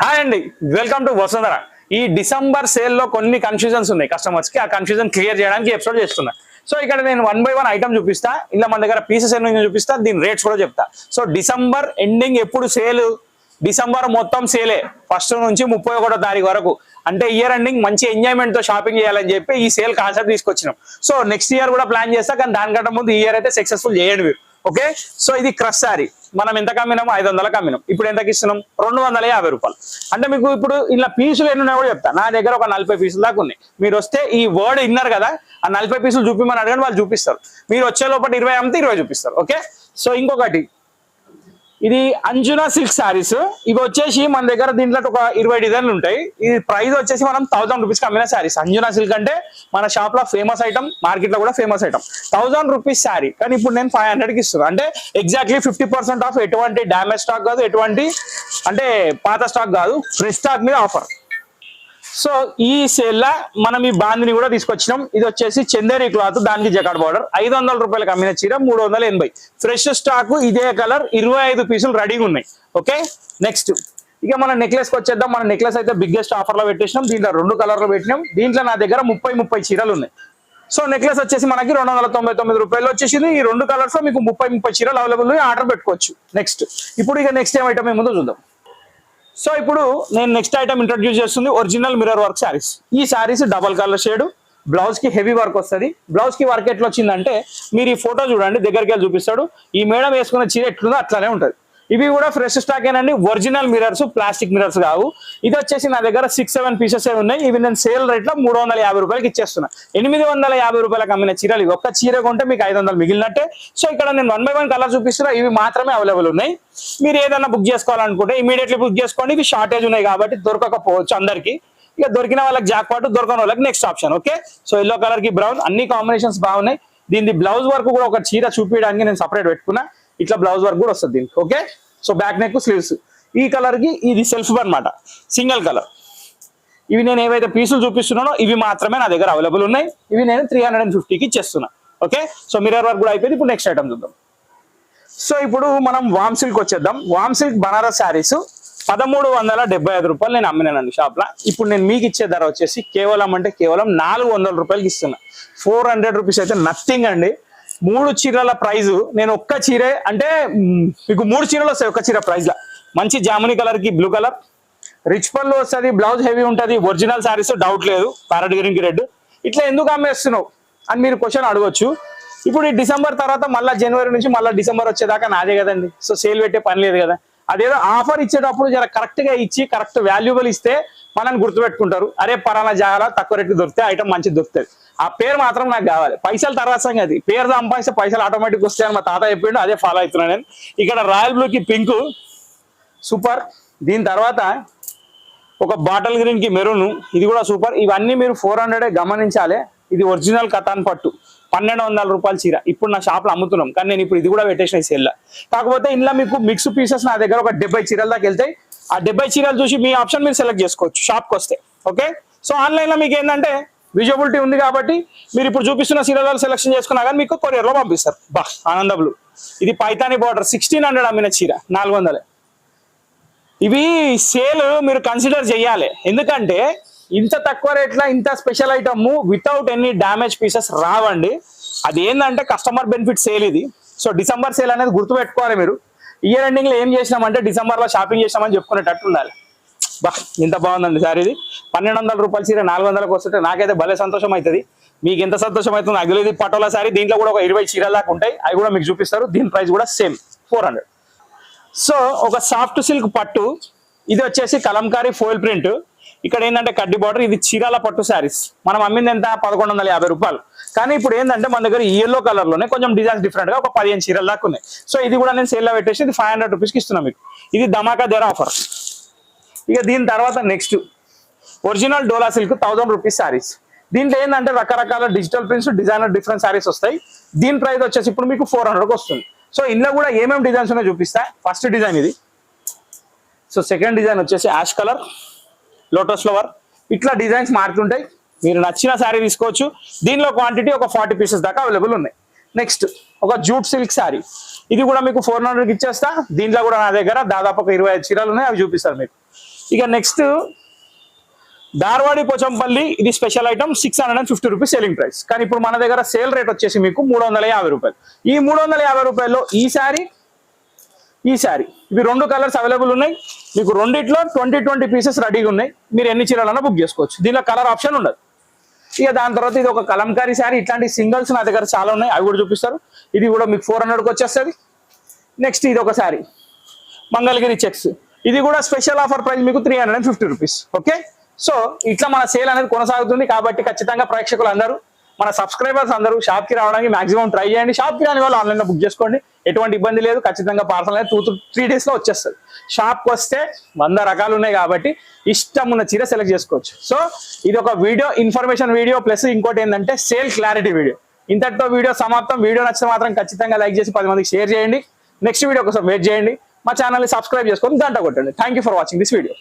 Hi అండి, welcome to Vasundhara. ఈ December sale లో కొన్ని కన్ఫ్యూజన్స్ ఉన్నాయి కస్టమర్స్ కి. ఆ కన్ఫ్యూజన్ క్లియర్ చేయడానికి ఎపిసోడ్ చేస్తున్నా. సో ఇక్కడ నేను 1 by 1 ఐటమ్ చూపిస్తా, ఇలా మన దగ్గర పీసెస్ ఎన్ని చూపిస్తా, దీని రేట్స్ కూడా చెప్తా. సో డిసెంబర్ ఎండింగ్ ఎప్పుడు సేల్, డిసెంబర్ మొత్తం సేలే, 1 నుంచి 31వ తారీఖు వరకు. అంటే ఇయర్ ఎండింగ్ మంచి ఎంజాయ్మెంట్ తో షాపింగ్ చేయాలని చెప్పి ఈ సేల్ కాన్సెప్ట్ తీసుకొచ్చినాం. సో నెక్స్ట్ ఇయర్ కూడా ప్లాన్ చేస్తా, కానీ దానికంటే ముందు ఈ ఇయర్ అయితే సక్సెస్ఫుల్ చేయండి మీరు. ఓకే, సో ఇది క్రష్ సారీ మనం ఎంత కమ్మినాము, 500 అమ్మినాం. ఇప్పుడు ఎంతకి ఇస్తున్నాం, 250 రూపాయలు. అంటే మీకు ఇప్పుడు ఇలా పీసులు ఎన్ని ఉన్నాయో కూడా చెప్తా. నా దగ్గర ఒక 40 పీసులు దాకా ఉన్నాయి. మీరు వస్తే ఈ వర్డ్ విన్నారు కదా, ఆ 40 పీసులు చూపిమని అడగండి, వాళ్ళు చూపిస్తారు. మీరు వచ్చే లోపల 20 అమ్మితే 20 చూపిస్తారు. ఓకే, సో ఇంకొకటి, ఇది అంజునా సిల్క్ సారీస్. ఇవి వచ్చేసి మన దగ్గర దీంట్లో ఒక 20 డిజైన్లు ఉంటాయి. ఇది ప్రైస్ వచ్చేసి మనం 1000 రూపీస్కి అమ్మిన సారీస్. అంజునా సిల్క్ అంటే మన షాప్ లో ఫేమస్ ఐటమ్, మార్కెట్ లో కూడా ఫేమస్ ఐటమ్. 1000 రూపీస్ సారీ, కానీ ఇప్పుడు నేను 500కి ఇస్తున్నాను. అంటే ఎగ్జాక్ట్లీ 50% ఆఫ్. ఎటువంటి డ్యామేజ్ స్టాక్ కాదు, ఎటువంటి అంటే పాత స్టాక్ కాదు, ఫ్రెష్ స్టాక్ మీద ఆఫర్. సో ఈ సేల్ లా మనం ఈ బాందిని కూడా తీసుకొచ్చినాం. ఇది వచ్చేసి చందేరి క్లాత్, దానికి జకాట్ బార్డర్. 500 రూపాయలకు అమ్మిన చీర 380. ఫ్రెష్ స్టాక్, ఇదే కలర్, 25 పీసులు రెడీగా ఉన్నాయి. ఓకే, నెక్స్ట్ ఇక మన నెక్లెస్ కి వచ్చేద్దాం. మన నెక్లెస్ అయితే బిగ్గెస్ట్ ఆఫర్ లో పెట్టేసినాం. దీంట్లో 2 కలర్లు పెట్టినాం. దీంట్లో నా దగ్గర 30 చీరలు ఉన్నాయి. సో నెక్లెస్ వచ్చేసి మనకి 299 రూపాయలు వచ్చేసింది. ఈ 2 కలర్స్ లో మీకు 30 చీరలు అవైలబుల్, ఆర్డర్ పెట్టుకోవచ్చు. నెక్స్ట్ ఇప్పుడు ఇక నెక్స్ట్ ఏం ఐటమ్ ఏముందో చూద్దాం. సో ఇప్పుడు నేను నెక్స్ట్ ఐటమ్ ఇంట్రడ్యూస్ చేస్తుంది ఒరిజినల్ మిర్రర్ వర్క్ శారీస్. ఈ saris double colour shade, blouse కి హెవీ వర్క్ వస్తుంది. బ్లౌజ్ కి వర్క్ ఎట్లా వచ్చిందంటే, మీరు ఈ ఫోటో చూడండి, దగ్గరికి వెళ్ళి చూపిస్తాడు. ఈ మేడం వేసుకున్న చీర ఎట్లుందో అట్లానే ఉంటుంది. ఇవి కూడా ఫ్రెష్ స్టాక్ ఏనండి, ఒరిజినల్ మిర్రర్స్, ప్లాస్టిక్ మిర్రర్స్ కావు. ఇది వచ్చేసి నా దగ్గర 6-7 పీసెస్ ఉన్నాయి. ఇవి నేను సేల్ రేట్ లో 350 రూపాయలకి ఇచ్చేస్తున్నా. 850 రూపాయలకు అమ్మిన చీరలు ఇవి. ఒక్క చీర కొంటే మీకు 500 మిగిలినట్టే. సో ఇక్కడ నేను 1 by 1 కలర్ చూపిస్తున్నా. ఇవి మాత్రమే అవైలబుల్ ఉన్నాయి. మీరు ఏదైనా బుక్ చేసుకోవాలనుకుంటే ఇమీడియట్లీ బుక్ చేసుకోండి. ఇవి షార్టేజ్ ఉన్నాయి కాబట్టి దొరకకపోవచ్చు అందరికి. ఇక దొరికిన వాళ్ళకి జాక్ పాటు, దొరకని వాళ్ళకి next option. Okay, so yellow colour కి బ్రౌన్, అన్ని కాంబినేషన్స్ బాగున్నాయి. దీని బ్లౌజ్ వర్క్ కూడా ఒక చీర చూపించడానికి నేను సపరేట్ పెట్టుకున్నా. ఇట్లా బ్లౌజ్ వర్క్ కూడా వస్తుంది దీనికి. Okay, so back neck, sleeves. ఈ కలర్ కి ఇది సెల్ఫ్ అనమాట, సింగిల్ కలర్. ఇవి నేను ఏవైతే పీసులు చూపిస్తున్నానో ఇవి మాత్రమే నా దగ్గర అవైలబుల్ ఉన్నాయి. ఇవి నేను 350కి ఇచ్చేస్తున్నా. ఓకే, సో మిర్రర్ వర్క్ కూడా అయిపోయింది. ఇప్పుడు నెక్స్ట్ ఐటమ్ చూద్దాం. సో ఇప్పుడు మనం వామ్ సిల్క్ వచ్చేద్దాం. వామ్ సిల్క్ బనారస్ శారీస్ 1375 రూపాయలు నేను అమ్మినానండి షాప్ లో. ఇప్పుడు నేను మీకు ఇచ్చే ధర వచ్చేసి కేవలం 400 రూపాయలకి ఇస్తున్నా. 400 రూపీస్ అయితే నథింగ్ అండి. 3 చీరల ప్రైజ్, నేను ఒక్క చీరే అంటే మీకు 3 చీరలు వస్తాయి ఒక్క చీర ప్రైజ్ లా. మంచి జామునీ కలర్ కి బ్లూ కలర్, రిచ్ పళ్ళు వస్తుంది, బ్లౌజ్ హెవీ ఉంటుంది. ఒరిజినల్ శారీస్, డౌట్ లేదు. ప్యారెట్ గ్రీన్ కి రెడ్. ఇట్లా ఎందుకు అమ్మేస్తున్నావు అని మీరు క్వశ్చన్ అడగొచ్చు. ఇప్పుడు ఈ డిసెంబర్ తర్వాత మళ్ళీ జనవరి నుంచి మళ్ళీ డిసెంబర్ వచ్చేదాకా నాదే కదండి. సో సేల్ పెట్టే పని లేదు కదా. అదేదో ఆఫర్ ఇచ్చేటప్పుడు జర కరెక్ట్ గా ఇచ్చి, కరెక్ట్ వాల్యుబుల్ ఇస్తే మనల్ని గుర్తుపెట్టుకుంటారు. అరే పలానా జాగా తక్కువ రేటుకి దొరికితే ఐటమ్ మంచిది దొరుకుతుంది. ఆ పేరు మాత్రం నాకు కావాలి. పైసలు తర్వాత సంగతి, పేరు సంపాదిస్తే పైసలు ఆటోమేటిక్ వస్తాయని మా తాత చెప్పిండు, అదే ఫాలో అవుతున్నాను నేను. ఇక్కడ రాయల్ బ్లూ కి పింక్ సూపర్. దీని తర్వాత ఒక బాటిల్ గ్రీన్ కి మెరూన్, ఇది కూడా సూపర్. ఇవన్నీ మీరు 400 గమనించాలి. ఇది ఒరిజినల్ కతాన్ పట్టు, 1200 రూపాయల చీర. ఇప్పుడు నా షాప్ లో అమ్ముతున్నాం, కానీ నేను ఇప్పుడు ఇది కూడా పెట్టేసిన ఈ సేల్. కాకపోతే ఇందులో మీకు మిక్స్ పీసెస్ నా దగ్గర ఒక 70 చీరల దాకా వెళ్తాయి. ఆ 70 చీరలు చూసి మీ ఆప్షన్ మీరు సెలెక్ట్ చేసుకోవచ్చు షాప్కి వస్తే. ఓకే, సో ఆన్లైన్ లో మీకు ఏంటంటే విజిబిలిటీ ఉంది కాబట్టి మీరు ఇప్పుడు చూపిస్తున్న చీరలు సెలెక్షన్ చేసుకున్నా కానీ మీకు కొరియర్ లో పంపిస్తారు. బా ఆనంద బ్లూ, ఇది పైతాని బార్డర్, 1600 అమ్మిన చీర 400. ఇవి సేల్ మీరు కన్సిడర్ చేయాలి. ఎందుకంటే ఇంత తక్కువ రేట్ల ఇంత special item without any damage pieces రావండి. అది ఏంటంటే కస్టమర్ బెనిఫిట్ సేల్ ఇది. సో డిసెంబర్ సేల్ అనేది గుర్తుపెట్టుకోవాలి మీరు. ఇయర్ ఎండింగ్ లో ఏం చేసినామంటే డిసెంబర్ లో షాపింగ్ చేసినామని చెప్పుకునేటట్టు ఉండాలి. బా ఇంత బాగుందండి సార్. ఇది 1200 రూపాయల చీర 400కి వస్తుంటే నాకైతే భలే సంతోషం అవుతుంది. మీకు ఎంత సంతోషం అవుతుంది నాకు తెలియదు. పటోలా సారీ, దీంట్లో కూడా ఒక 20 చీరల దాకా ఉంటాయి. అవి కూడా మీకు చూపిస్తారు. దీని ప్రైస్ కూడా సేమ్ 400. సో ఒక సాఫ్ట్ సిల్క్ పట్టు, ఇది వచ్చేసి కలంకారీ ఫోయిల్ ప్రింట్. ఇక్కడ ఏంటంటే కడ్డీ బార్డర్. ఇది చీరాల పట్టు శారీస్. మనం అమ్మింది ఎంత, 1150 రూపాయలు. కానీ ఇప్పుడు ఏంటంటే మన దగ్గర ఎల్లో కలర్ లోనే కొంచెం డిజైన్స్ డిఫరెంట్ గా ఒక 15 చీరల దాకా ఉన్నాయి. సో ఇది కూడా నేను సేల్ లో పెట్టేసి ఇది 500 రూపీస్కి ఇస్తున్నా మీకు. ఇది ధమాకా ధర ఆఫర్. ఇక దీని తర్వాత నెక్స్ట్ ఒరిజినల్ డోలా సిల్క్ 1000 రూపీస్ శారీస్. దీంట్లో ఏంటంటే రకరకాల digital prints, designer different saris వస్తాయి. దీని ప్రైస్ వచ్చేసి ఇప్పుడు మీకు 400కి వస్తుంది. సో ఇందులో కూడా ఏమేమి డిజైన్స్ ఉన్నాయో చూపిస్తా. ఫస్ట్ డిజైన్ ఇది. సో సెకండ్ డిజైన్ వచ్చేసి యాష్ కలర్, లోటస్ ఫ్లవర్. ఇట్లా డిజైన్స్ మారుతుంటాయి. మీరు నచ్చిన శారీ తీసుకోవచ్చు. దీనిలో క్వాంటిటీ ఒక 40 పీసెస్ దాకా అవైలబుల్ ఉన్నాయి. నెక్స్ట్ ఒక జూట్ సిల్క్ శారీ. ఇది కూడా మీకు 400కి ఇచ్చేస్తా. దీంట్లో కూడా నా దగ్గర దాదాపు ఒక 25 చీరలు ఉన్నాయి, అవి చూపిస్తారు మీకు. ఇక నెక్స్ట్ ధార్వాడి పోచంపల్లి, ఇది special item 650 rupees selling price. కానీ ఇప్పుడు మన దగ్గర సేల్ రేట్ వచ్చేసి మీకు 350 రూపాయలు. ఈ 350 రూపాయల్లో ఈ శారీ ఇవి 2 కలర్స్ అవైలబుల్ ఉన్నాయి. మీకు రెండిట్లో 20 పీసెస్ రెడీగా ఉన్నాయి. మీరు ఎన్ని చీరలన్నా బుక్ చేసుకోవచ్చు. దీనిలో కలర్ ఆప్షన్ ఉండదు. ఇక దాని తర్వాత ఇది ఒక కలంకారీ శారీ. ఇట్లాంటి సింగిల్స్ నా దగ్గర చాలా ఉన్నాయి, అవి కూడా చూపిస్తారు. ఇది కూడా మీకు 400కి వచ్చేస్తుంది. నెక్స్ట్ ఇది ఒక శారీ మంగళగిరి చెక్స్, ఇది కూడా స్పెషల్ ఆఫర్ ప్రైస్ మీకు 350 రూపీస్. ఓకే, సో ఇట్లా మన సేల్ అనేది కొనసాగుతుంది. కాబట్టి ఖచ్చితంగా ప్రేక్షకులు అందరూ, మన సబ్స్క్రైబర్స్ అందరూ షాప్కి రావడానికి మాక్సిమం ట్రై చేయండి. షాప్కి రాని వాళ్ళు ఆన్లైన్లో బుక్ చేసుకోండి, ఎటువంటి ఇబ్బంది లేదు. ఖచ్చితంగా పార్సల్ అనేది 2-3 డేస్లో వచ్చేస్తుంది. షాప్కి వస్తే 100 రకాలు ఉన్నాయి కాబట్టి ఇష్టం ఉన్న చీర సెలెక్ట్ చేసుకోవచ్చు. సో ఇది ఒక వీడియో, ఇన్ఫర్మేషన్ వీడియో, ప్లస్ ఇంకోటి ఏంటంటే సేల్ క్లారిటీ వీడియో. ఇంతటితో వీడియో సమాప్తం. వీడియో నచ్చితే మాత్రం ఖచ్చితంగా లైక్ చేసి 10 మందికి షేర్ చేయండి. నెక్స్ట్ వీడియో కోసం వెయిట్ చేయండి. మా ఛానల్ని సబ్స్క్రైబ్ చేసుకొని గంట కొట్టండి. Thank you for watching this video.